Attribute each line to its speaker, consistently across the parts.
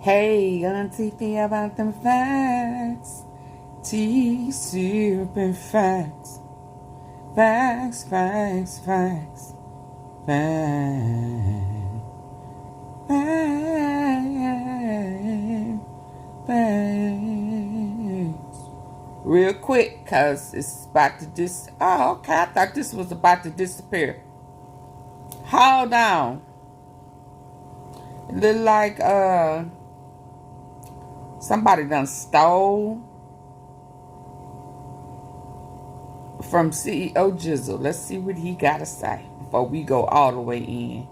Speaker 1: Hey, Auntie feel about them facts. Tea, soup, and facts. Facts, facts, facts. Facts. Facts. Real quick, cause it's about to oh, okay, I thought this was about to disappear. Hold on. It look like somebody done stole from CEOJIZZLE. Let's see what he gotta say before we go all the way in.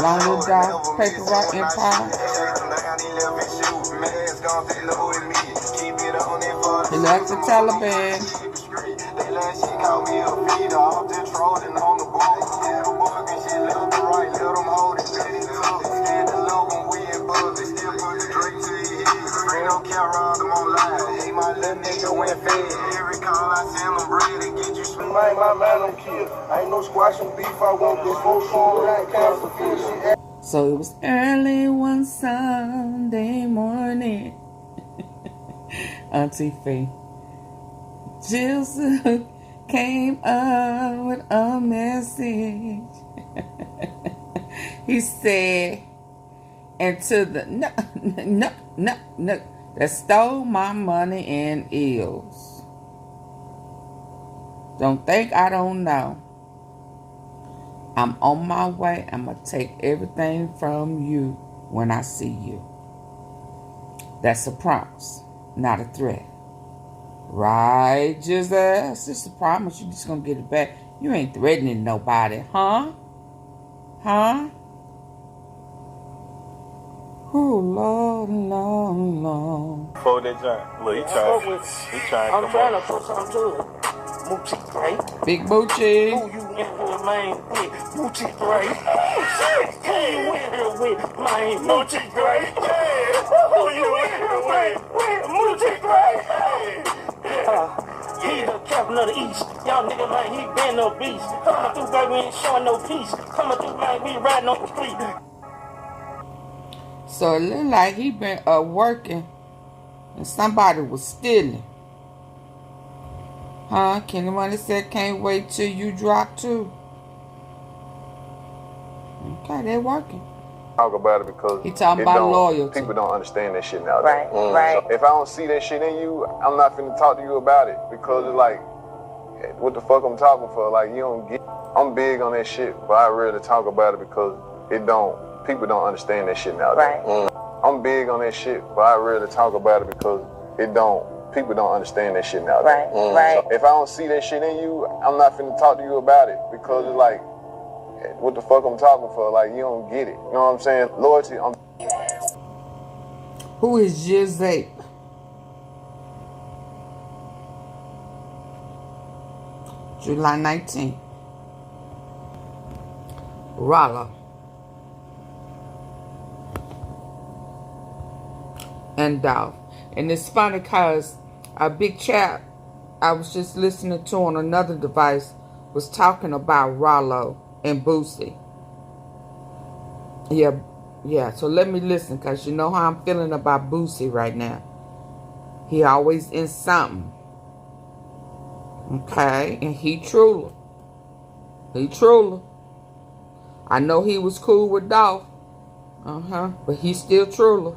Speaker 1: Long little dog, paperrouteempire. He likes the Taliban. So it was early one Sunday morning. Auntie Faye. Jill's came up with a message. He said, and to the no, that stole my money and ills. Don't think I don't know. I'm on my way. I'm going to take everything from you when I see you. That's a promise, not a threat. Right, Jizzle? It's just a promise. You just going to get it back. You ain't threatening nobody, huh? Huh? Oh, Lord, Lord, Lord.
Speaker 2: Before that joint, look, he trying. I'm trying to put something to it. Moochie Gray.
Speaker 1: Big Moochie.
Speaker 2: Who you in here, man, with Moochie Gray? Who you in here with, man, Moochie Gray? Who you in here with Moochie Gray? He the captain of the East. Y'all nigga, man, he been a beast. Coming through, baby, we ain't showing no peace. Coming through, man, we riding on the street.
Speaker 1: So it looked like he been working and somebody was stealing. Huh? Kenny Money said can't wait till you drop too. Okay, they're working.
Speaker 3: Talk about it because
Speaker 1: he talking about loyalty.
Speaker 3: People don't understand that shit now.
Speaker 4: Right, right.
Speaker 3: So if I don't see that shit in you, I'm not finna talk to you about it because it's like, what the fuck I'm talking for? Like you don't get. I'm big on that shit, but I really talk about it because people don't understand that shit now.
Speaker 4: Right.
Speaker 3: I'm big on that shit, but I really talk about it because people don't understand that shit now.
Speaker 4: Right, right.
Speaker 3: So if I don't see that shit in you, I'm not finna talk to you about it because it's like, what the fuck I'm talking for? Like you don't get it. You know what I'm saying? Loyalty.
Speaker 1: Who is JUSTINJOHNSON? July 19th. RALO. And Dolph. And it's funny because a big chap I was just listening to on another device was talking about RALO and BOOSIE. Yeah. So let me listen because you know how I'm feeling about BOOSIE right now. He always in something. Okay? And he truly. I know he was cool with Dolph. But he still truly.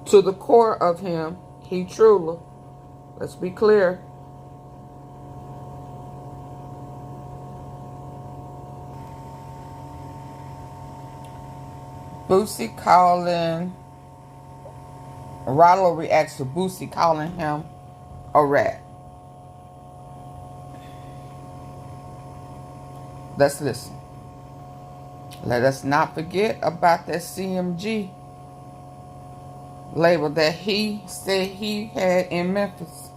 Speaker 1: To the core of him, he truly. Let's be clear. BOOSIE calling. RALO reacts to BOOSIE calling him a rat. Let's listen. Let us not forget about that CMG label that he said he had in Memphis.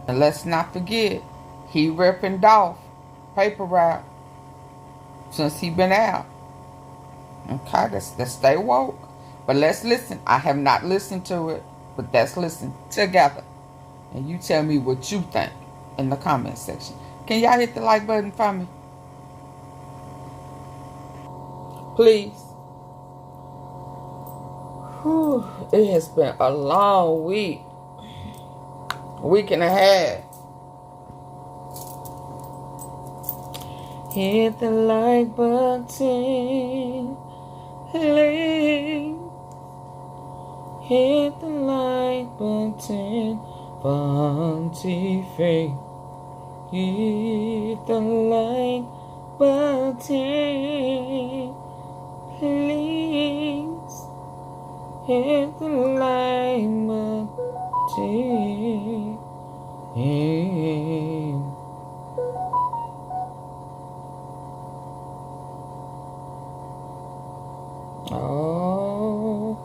Speaker 1: And let's not forget, he repping Dolph paper route since he been out. Okay, let's stay woke. But let's listen. I have not listened to it, but let's listen together. And you tell me what you think in the comment section. Can y'all hit the like button for me? Please. Whew. It has been a long week. Week and a half. Hit the like button. Hit the like button. Bounty free. Hit the like button. Please. Hit the like button. Oh.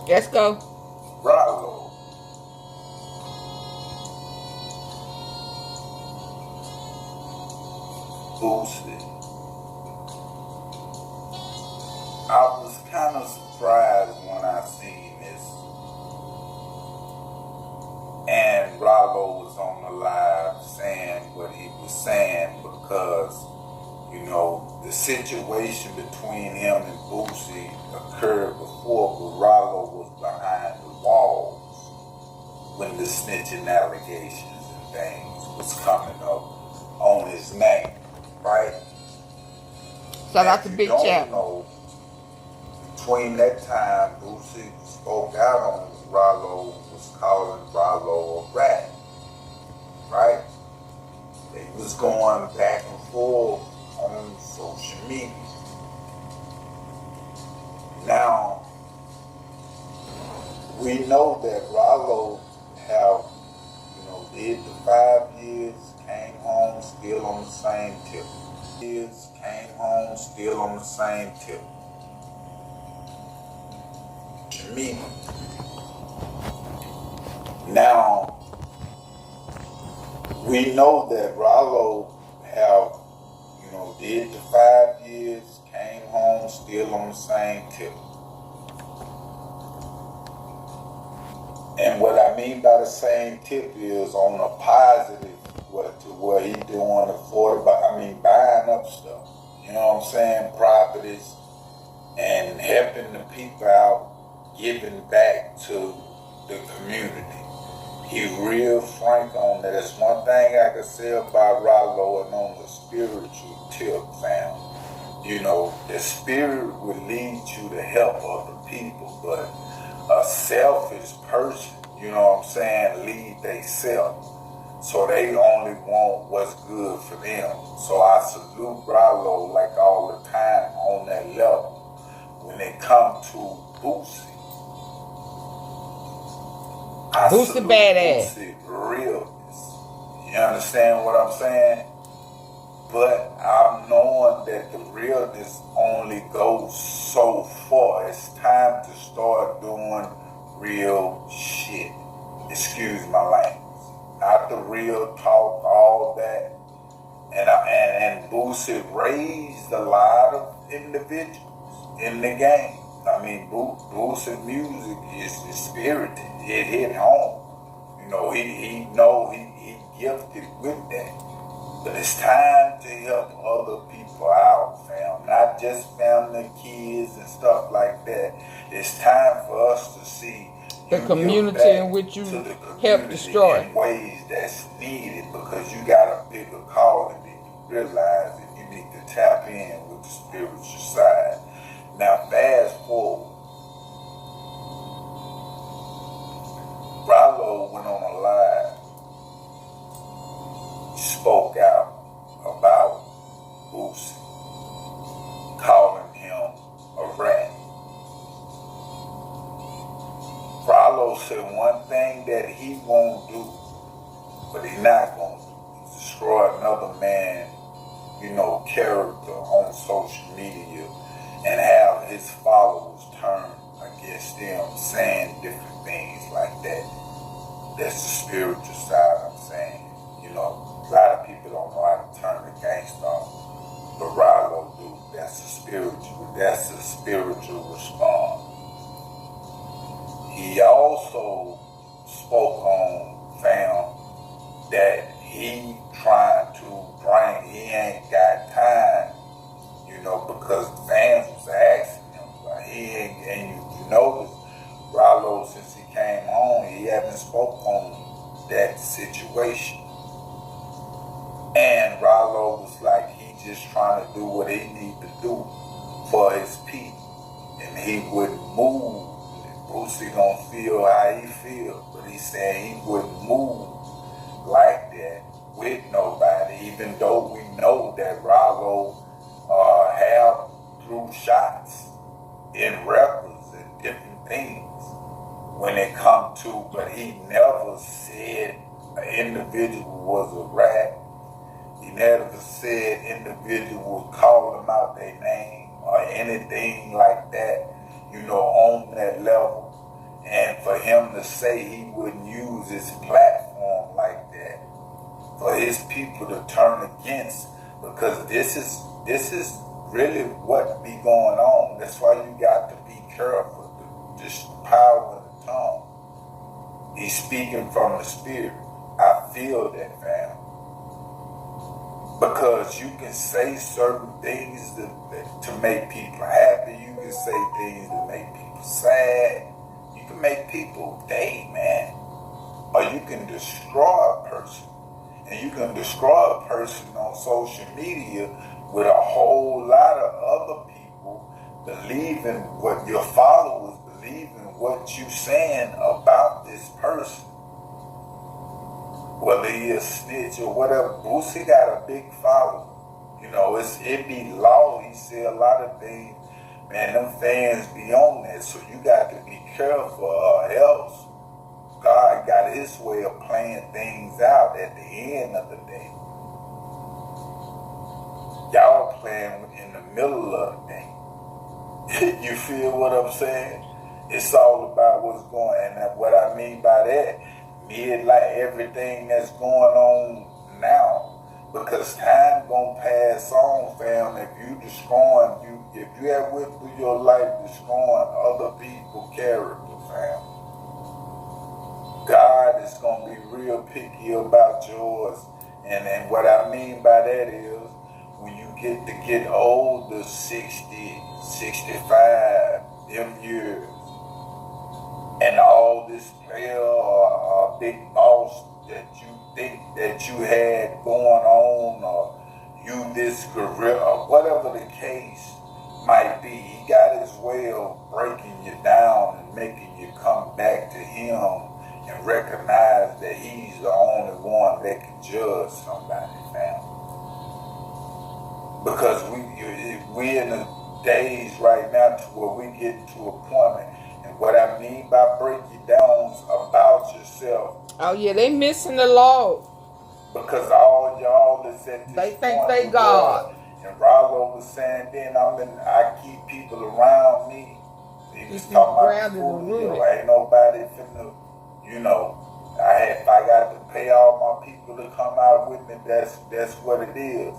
Speaker 1: Let's go.
Speaker 4: RALO. Boosie. I was kind of surprised when I seen this. And RALO was on the live saying what he was saying because, you know, the situation between him and Boosie occurred before, but RALO was behind the walls when the snitching allegations and things was coming up on his name, right?
Speaker 1: Shout out to Big Champ.
Speaker 4: Between that time, Boosie spoke out on RALO, was calling RALO a rat, right? They was going back and forth on social media. Now, we know that RALO have, you know, did the 5 years, came home still on the same tip. Came home still on the same tip. Me. Now, we know that RALO have, you know, did the 5 years, came home still on the same tip. And what I mean by the same tip is on a positive, to where he doing buying up stuff. You know what I'm saying? Properties and helping the people out, giving back to the community. He real frank on that. That's one thing I can say about RALO, and on the spiritual tip, fam. You know, the spirit will lead you to help other people, but a selfish person, you know what I'm saying, lead they self. So they only want what's good for them. So I salute RALO like all the time on that level. When it comes to Boosie,
Speaker 1: Boosie badass.
Speaker 4: Boosie realness. You understand what I'm saying? But I'm knowing that the realness only goes so far. It's time to start doing real shit. Excuse my language. Not the real talk, all that. And Boosie raised a lot of individuals in the game. I mean, Boosie music is spirited. It hit home. You know, he gifted with that. But it's time to help other people out, fam. Not just family, kids, and stuff like that. It's time for us to see
Speaker 1: the community in which you help destroy
Speaker 4: in ways that's needed, because you got a bigger calling and you realize that you need to tap in with the spiritual side. Now, fast forward. RALO went on a live. He spoke out about Boosie, calling him a rat. RALO said one thing that he won't do, but he's not going to do, is destroy another man, you know, character on social media and have his followers turn against them, saying different things like that. That's the spiritual side I'm saying. You know, a lot of people don't know how to turn the gangster off, but RALO do. That's the spiritual response. He also spoke on, fam, that he ain't got time Rallo was like he just trying to do what he need to do for his people, and he wouldn't move. Boosie gonna feel how he feel, but he said he wouldn't move like that with nobody, even though we know that Rallo have threw shots in rappers and different things when it come to, but he never said an individual was a rat. He never said individuals called them out their name or anything like that, you know, on that level. And for him to say he wouldn't use his platform like that for his people to turn against, because this is really what be going on. That's why you got to be careful. This power of the tongue. He's speaking from the spirit. I feel that, fam. Because you can say certain things to make people happy. You can say things to make people sad. You can make people day, man. Or you can destroy a person. And you can destroy a person on social media with a whole lot of other people believing what your followers believe in what you saying about this person. Whether he is Snitch or whatever. Boosie got a big following. You know, it be law. He say a lot of things. Man, them fans be on that. So you got to be careful or else God got his way of playing things out at the end of the day. Y'all playing in the middle of the day. You feel what I'm saying? It's all about what's going on. And what I mean by that, like everything that's going on now, because time gonna pass on, fam. If you have went through your life destroying other people's character, fam, God is gonna be real picky about yours. And what I mean by that is, when you get older, 60, 65, them years, and all this player or big boss that you think that you had going on, or you this career, or whatever the case might be, he got his way of breaking you down and making you come back to him and recognize that he's the only one that can judge somebody, fam. Because we in the days right now to where we get to a point, and what I mean by breaking down about yourself.
Speaker 1: Oh yeah, they missing the law.
Speaker 4: Because all y'all is at this
Speaker 1: they think
Speaker 4: point
Speaker 1: they God.
Speaker 4: And Rallo was saying then I keep people around me. He was talking about before, ain't nobody finna, you know, if I got to pay all my people to come out with me, that's what it is.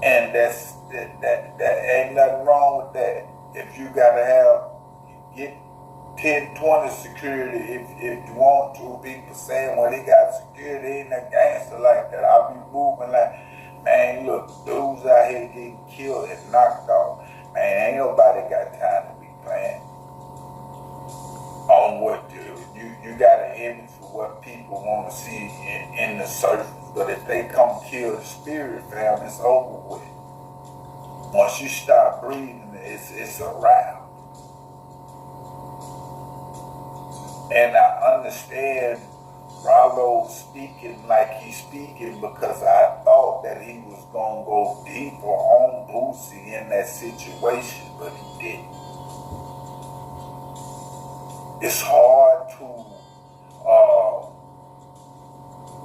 Speaker 4: And that ain't nothing wrong with that. If you gotta get 10, 20 security, if you want to. People saying, well, he got security, ain't a gangster like that. I'll be moving like, man, look, dudes out here getting killed and knocked off. Man, ain't nobody got time to be playing on what you got an image for what people want to see in the surface. But if they come kill the spirit, fam, it's over with. Once you start breathing, it's a wrap. And I understand Rallo speaking like he's speaking because I thought that he was going to go deeper on Boosie in that situation, but he didn't. It's hard to,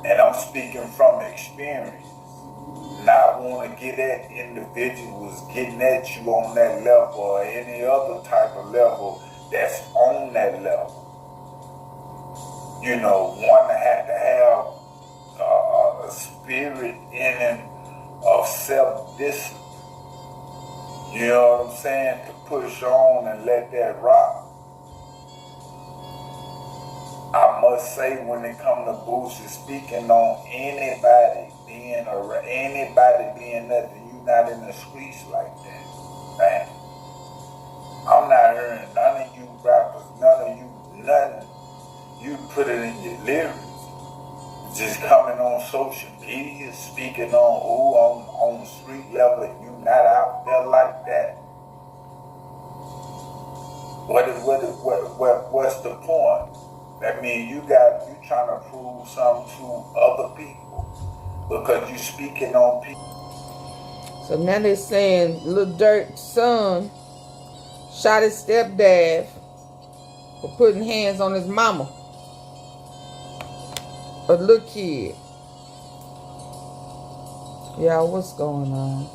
Speaker 4: and I'm speaking from experience, not want to get at individuals getting at you on that level or any other type of level that's on that level. You know, one had to have a spirit in him of self-discipline. You know what I'm saying? To push on and let that rock. I must say, when it comes to Boosie speaking on anybody being nothing, you not in the streets like that, man. I'm not hearing none of you rappers, nothing. You put it in your lyrics. Just coming on social media speaking on who on the street level and you not out there like that. What's the point? That means you trying to prove something to other people because you speaking on people.
Speaker 1: So now they're saying Lil Durk's son shot his stepdad for putting hands on his mama. A little kid. Yeah, what's going on?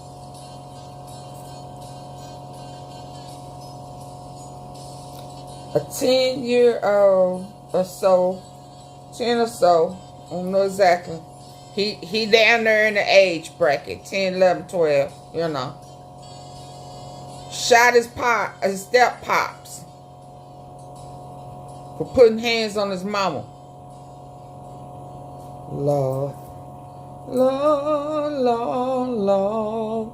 Speaker 1: A 10-year-old or so, 10 or so, I don't know exactly. He down there in the age bracket, 10, 11, 12, you know. Shot his step pops for putting hands on his mama. Lord, Lord, Lord, Lord,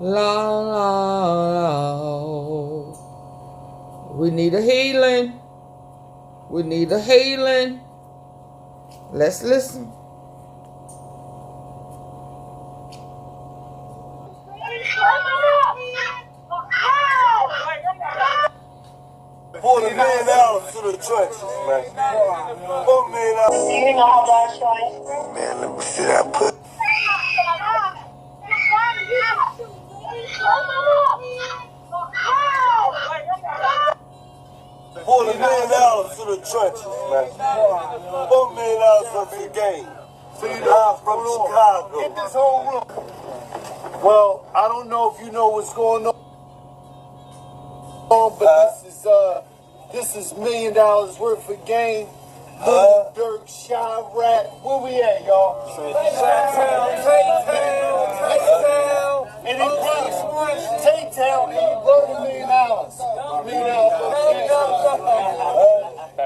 Speaker 1: Lord, Lord. We need a healing. We need a healing. Let's listen.
Speaker 2: $40 million to the trenches, man. $4 million.
Speaker 5: You know how bad I
Speaker 2: Man, let me see that put. $40 million to the trenches, man. $4 million for the game. I'm from Chicago. Get this whole room. Well, I don't know if you know what's going on, but this is $1 million worth of game. Dirk, Chirac, where we at, y'all? Tay-Town, and he brought Tay-Town, and he brought $1 million.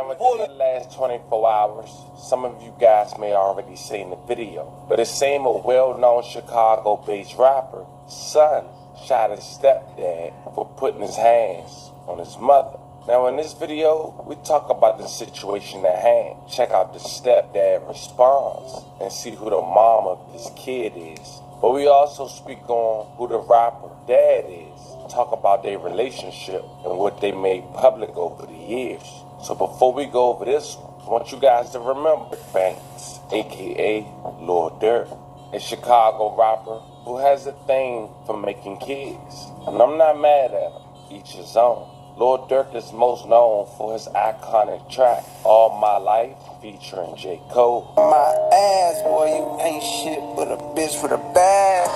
Speaker 6: Within the last 24 hours, some of you guys may already seen the video, but it seemed a well-known Chicago-based rapper, son, shot his stepdad for putting his hands on his mother. Now in this video, we talk about the situation at hand. Check out the stepdad response and see who the mom of this kid is. But we also speak on who the rapper dad is. Talk about their relationship and what they made public over the years. So before we go over this one, I want you guys to remember Banks, aka Lil Durk, a Chicago rapper who has a thing for making kids. And I'm not mad at him, each his own. Lil Durk is most known for his iconic track, All My Life, featuring J. Cole.
Speaker 7: My ass, boy, you ain't shit but a bitch for the bag.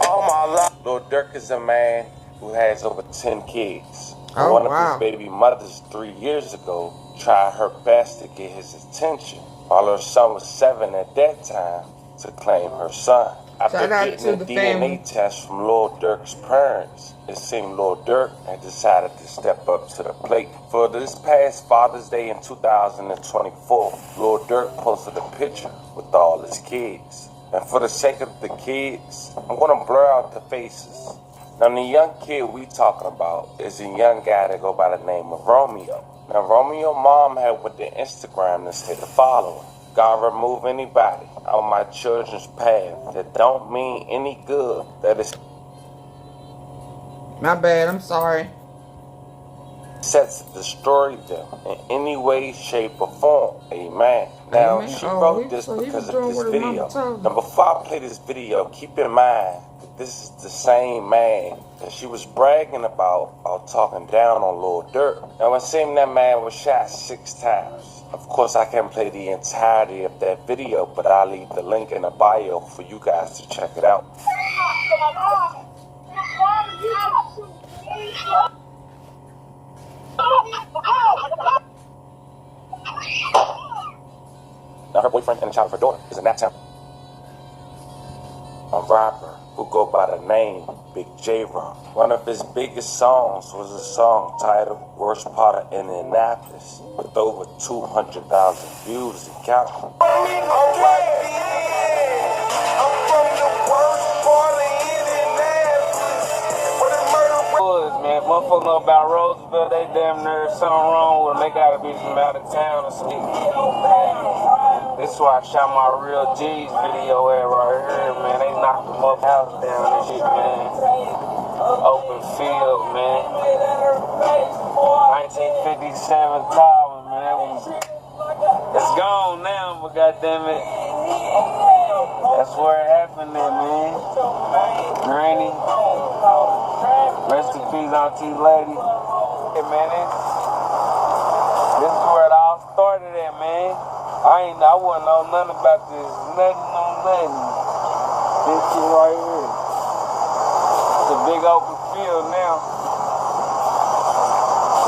Speaker 7: All my life.
Speaker 6: Lil Durk is a man who has over 10 kids.
Speaker 1: Oh,
Speaker 6: One
Speaker 1: wow.
Speaker 6: of his baby mothers 3 years ago tried her best to get his attention, while her son was 7 at that time, to claim her son. After
Speaker 1: Shout out
Speaker 6: getting
Speaker 1: to
Speaker 6: a
Speaker 1: the
Speaker 6: DNA
Speaker 1: family.
Speaker 6: test from Lil Durk's parents, it seemed Lil Durk had decided to step up to the plate. For this past Father's Day in 2024, Lil Durk posted a picture with all his kids. And for the sake of the kids, I'm going to blur out the faces. Now the young kid we talking about is a young guy that go by the name of Romeo. Now Romeo's mom had went to Instagram and said the following: God remove anybody on my children's path that don't mean any good, that is
Speaker 1: My bad, I'm sorry.
Speaker 6: sets to destroy them in any way, shape, or form. Amen. Now,
Speaker 1: Amen.
Speaker 6: she
Speaker 1: Oh,
Speaker 6: wrote this
Speaker 1: so he
Speaker 6: because
Speaker 1: was
Speaker 6: of
Speaker 1: doing
Speaker 6: this
Speaker 1: what his mama
Speaker 6: video.
Speaker 1: told him.
Speaker 6: Now, before I play this video, keep in mind that this is the same man that she was bragging about while talking down on Lil Durk. Now, it seemed that man was shot 6 times. Of course, I can't play the entirety of that video, but I'll leave the link in the bio for you guys to check it out. Now, her boyfriend and the child of her daughter is in that town. A rapper who go by the name Big J. One of his biggest songs was a song titled Worst Part of Indianapolis, with over 200,000 views and counting.
Speaker 8: Man, motherfuckers know about Roseville, they damn near something wrong with them. They gotta be from out of town or something. This is where I shot my Real G's video at right here, man. They knocked the mother house down and shit, man. Open field, man. 1957 tower, man. It's gone now, but goddammit. That's where it happened there, man. Granny. Rest in peace, Auntie Lady. Hey, man, this is where it all started at, man. I wouldn't know nothing about this. Nothing. This shit right here. It's a big open field now.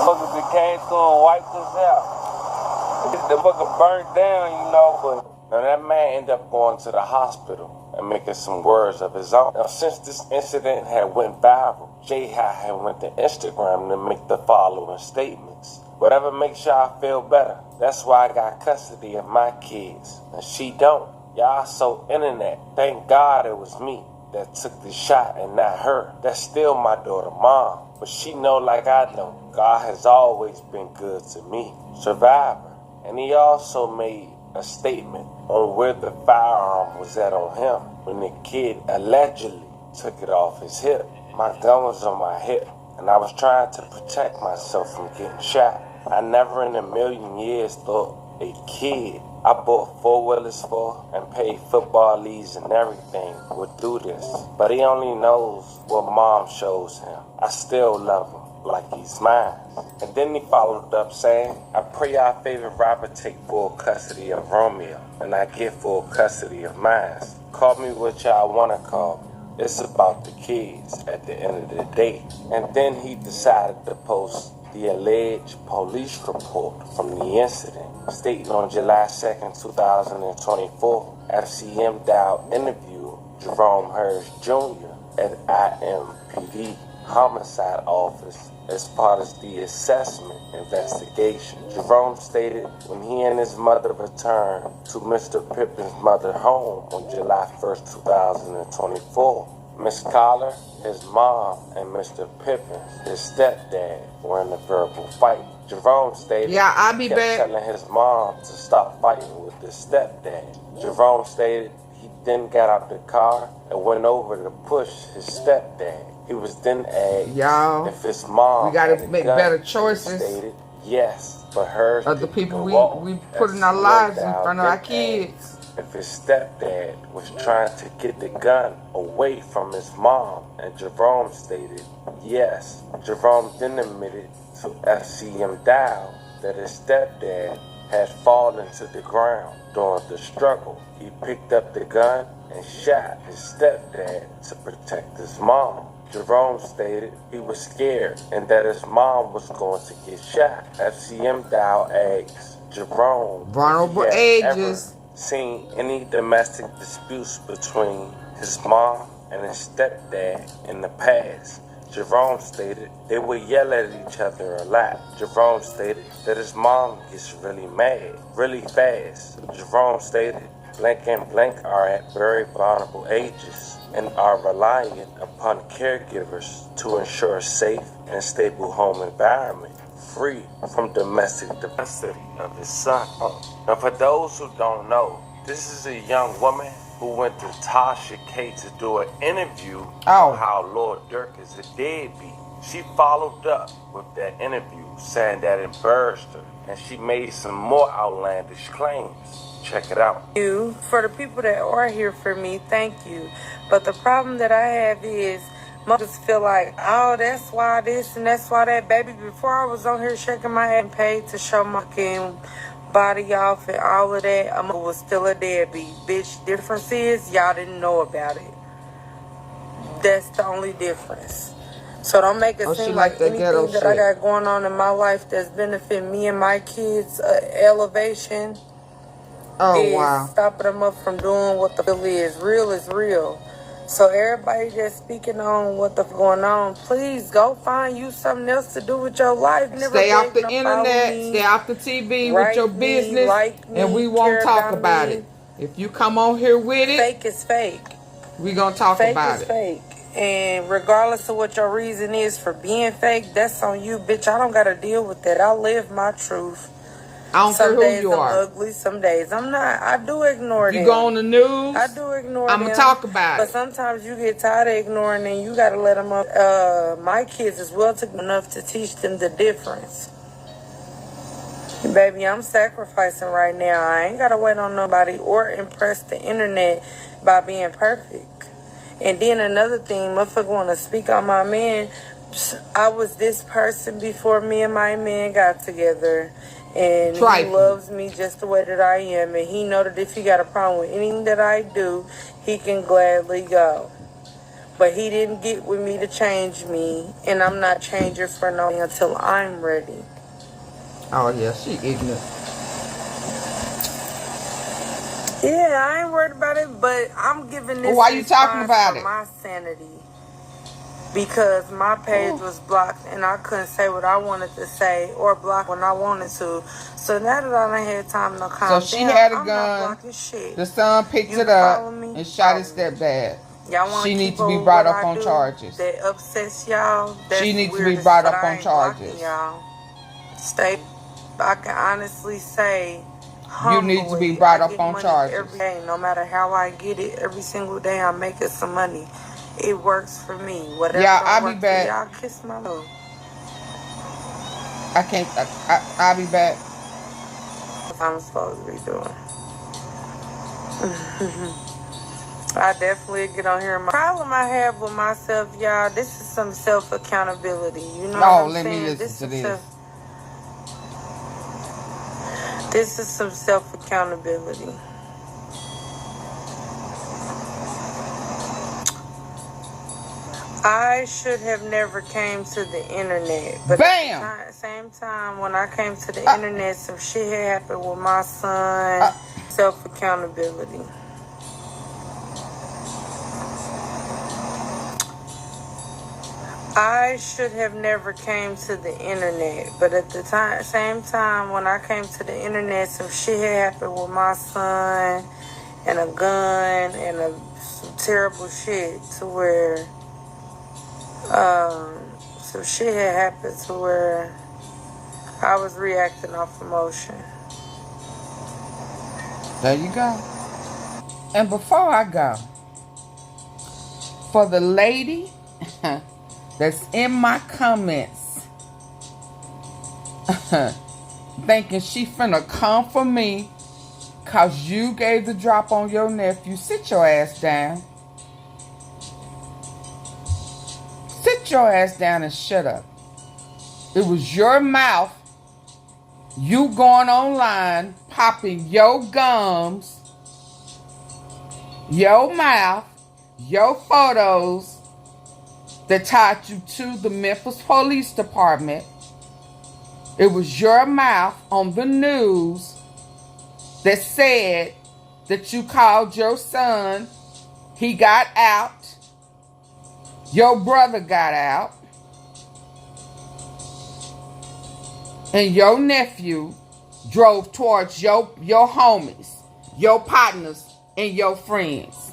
Speaker 8: Look at the came through and wiped us out. The fucker burnt down, you know, but now that man ended up going to the hospital and making some words of his own. Now, since this incident had went viral, J-High had went to Instagram to make the following statements. Whatever makes y'all feel better. That's why I got custody of my kids, and she don't. Y'all so internet. Thank God it was me that took the shot and not her. That's still my daughter, Mom. But she know like I know. God has always been good to me. Survivor. And he also made a statement on where the firearm was at on him when the kid allegedly took it off his hip. My gun was on my hip, and I was trying to protect myself from getting shot. I never in a million years thought a kid I bought 4-wheelers for and paid football leagues and everything would do this. But he only knows what Mom shows him. I still love him like he's mine. And then he followed up saying, I pray our favorite rapper take full custody of Romeo, and I get full custody of mine. Call me what y'all wanna call me. It's about the kids at the end of the day. And then he decided to post the alleged police report from the incident, stating on July 2nd, 2024, FCM Dow interviewed Jerome Hurst Jr. at IMPD Homicide Office as part of the assessment investigation. Jerome stated when he and his mother returned to Mr. Pippen's mother home on July 1st, 2024, Miss Collar, his mom, and Mr. Pippen, his stepdad, were in a verbal fight. Jerome stated he kept telling his mom to stop fighting with his stepdad. Jerome stated he then got out the car and went over to push his stepdad. He was then asked if his mom
Speaker 1: we gotta make better choices.
Speaker 8: Stated yes, but her
Speaker 1: of the people we put in our lives in front of our kids.
Speaker 8: If his stepdad was trying to get the gun away from his mom, and Jerome stated yes. Jerome then admitted to FCM Dow that his stepdad had fallen to the ground during the struggle. He picked up the gun and shot his stepdad to protect his mom. Jerome stated he was scared and that his mom was going to get shot. FCM Dow asked Jerome
Speaker 1: vulnerable ages
Speaker 8: seen any domestic disputes between his mom and his stepdad in the past. Jerome stated they would yell at each other a lot. Jerome stated that his mom gets really mad, really fast. Jerome stated blank and blank are at very vulnerable ages and are reliant upon caregivers to ensure a safe and stable home environment, free from domestic custody of his son. Now, for those who don't know, this is a young woman who went to Tasha K to do an interview on how LILDURK is a deadbeat. She followed up with that interview saying that it embarrassed her, and she made some more outlandish claims. Check it out.
Speaker 5: For the people that are here for me, thank you. But the problem that I have is mothers feel like, oh, that's why this and that's why that. Baby, before I was on here shaking my head and paid to show my fucking body off and all of that, I was still a deadbeat. Bitch, difference is y'all didn't know about it. That's the only difference. So don't make it seem like anything that I got going on in my life that's benefiting me and my kids' elevation is stopping them up from doing what the real is. Real is real. So everybody that's speaking on what the going on, please go find you something else to do with your life. Never
Speaker 1: stay off the internet, stay off the TV with your business, and we won't talk about it. If you come on here with it,
Speaker 5: fake is fake.
Speaker 1: We gonna talk about it.
Speaker 5: Fake is fake. And regardless of what your reason is for being fake, that's on you, bitch. I don't gotta deal with that. I live my truth.
Speaker 1: I don't care
Speaker 5: Some
Speaker 1: who
Speaker 5: days
Speaker 1: you
Speaker 5: I'm
Speaker 1: are.
Speaker 5: ugly, some days I'm not. I do ignore them.
Speaker 1: You go on the news,
Speaker 5: I do ignore
Speaker 1: I'm
Speaker 5: them.
Speaker 1: going to talk about
Speaker 5: But
Speaker 1: it.
Speaker 5: sometimes you get tired of ignoring them. You got to let them up. My kids is well taken enough to teach them the difference. Baby, I'm sacrificing right now. I ain't got to wait on nobody or impress the internet by being perfect. And then another thing, motherfucker want to speak on my man. I was this person before me and my man got together. And he loves me just the way that I am. And he know that if he got a problem with anything that I do, he can gladly go. But he didn't get with me to change me. And I'm not changing for no until I'm ready.
Speaker 1: Oh, yeah, she ignorant.
Speaker 5: Yeah, I ain't worried about it, but I'm giving this
Speaker 1: why you talking about
Speaker 5: for
Speaker 1: it?
Speaker 5: my sanity. Because my page was blocked and I couldn't say what I wanted to say or block when I wanted to. So now that I done had time to calm down,
Speaker 1: So she had a
Speaker 5: I'm
Speaker 1: gun.
Speaker 5: not blocking shit.
Speaker 1: The son picked it up and shot his stepdad. She needs to be brought up on charges.
Speaker 5: That upsets y'all.
Speaker 1: She needs to be brought up on charges.
Speaker 5: Y'all. I can honestly say,
Speaker 1: you need to be brought up on charges.
Speaker 5: Every day, no matter how I get it, every single day I'm making some money. It works for me. Whatever.
Speaker 1: Yeah, I'll be back.
Speaker 5: Y'all kiss my love.
Speaker 1: I can't. I'll be back.
Speaker 5: What I'm supposed to be doing. I definitely get on here. My problem I have with myself, y'all, this is some self-accountability. You know what I'm saying?
Speaker 1: Let me listen to this.
Speaker 5: This is some self-accountability. I should have never came to the internet. But
Speaker 1: Bam!
Speaker 5: at the same time, when I came to the internet, some shit had happened with my son. Self-accountability. I should have never came to the internet, but at the same time, when I came to the internet, some shit had happened with my son, and a gun, and some terrible shit to where, some shit had happened to where I was reacting off emotion.
Speaker 1: There you go. And before I go, for the lady that's in my comments thinking she finna come for me cause you gave the drop on your nephew, sit your ass down. Sit your ass down and shut up. It was your mouth, you going online, popping your gums, your mouth, your photos that tied you to the Memphis Police Department. It was your mouth on the news that said that you called your son. He got out. Your brother got out. And your nephew drove towards your homies, your partners, and your friends.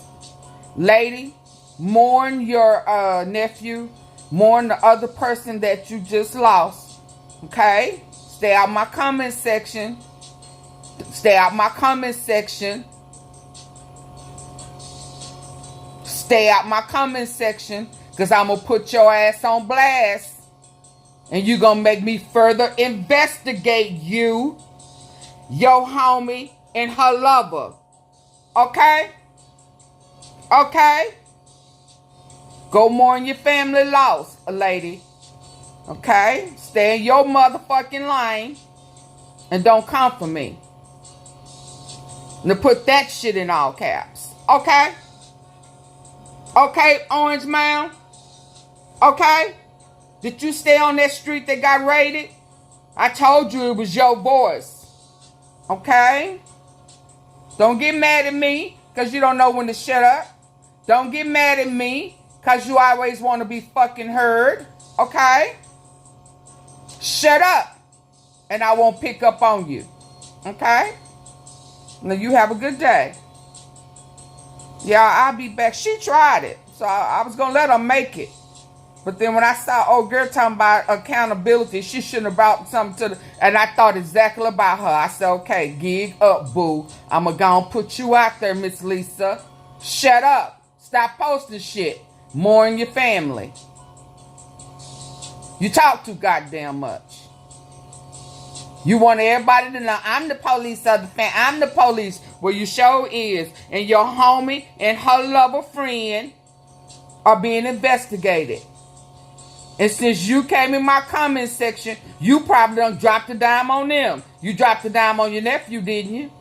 Speaker 1: Lady, mourn your nephew. Mourn the other person that you just lost. Okay? Stay out my comment section. Stay out my comment section. Stay out my comment section. Because I'm going to put your ass on blast. And you're going to make me further investigate you, your homie, and her lover. Okay? Okay? Go mourn your family loss, lady. Okay? Stay in your motherfucking lane. And don't come for me. Now put that shit in all caps. Okay? Okay, Orange Mound? Okay? Did you stay on that street that got raided? I told you it was your voice. Okay? Don't get mad at me because you don't know when to shut up. Don't get mad at me because you always want to be fucking heard. Okay? Shut up. And I won't pick up on you. Okay? Now you have a good day. Yeah, I'll be back. She tried it. So I was going to let her make it. But then when I saw old girl talking about accountability, she shouldn't have brought something to the... And I thought exactly about her. I said, okay, gig up, boo. I'm going to go and put you out there, Miss Lisa. Shut up. Stop posting shit. Mourn your family. You talk too goddamn much. You want everybody to know I'm the police of the family. I'm the police where you show is. And your homie and her lover friend are being investigated. And since you came in my comment section, you probably done dropped a dime on them. You dropped a dime on your nephew, didn't you?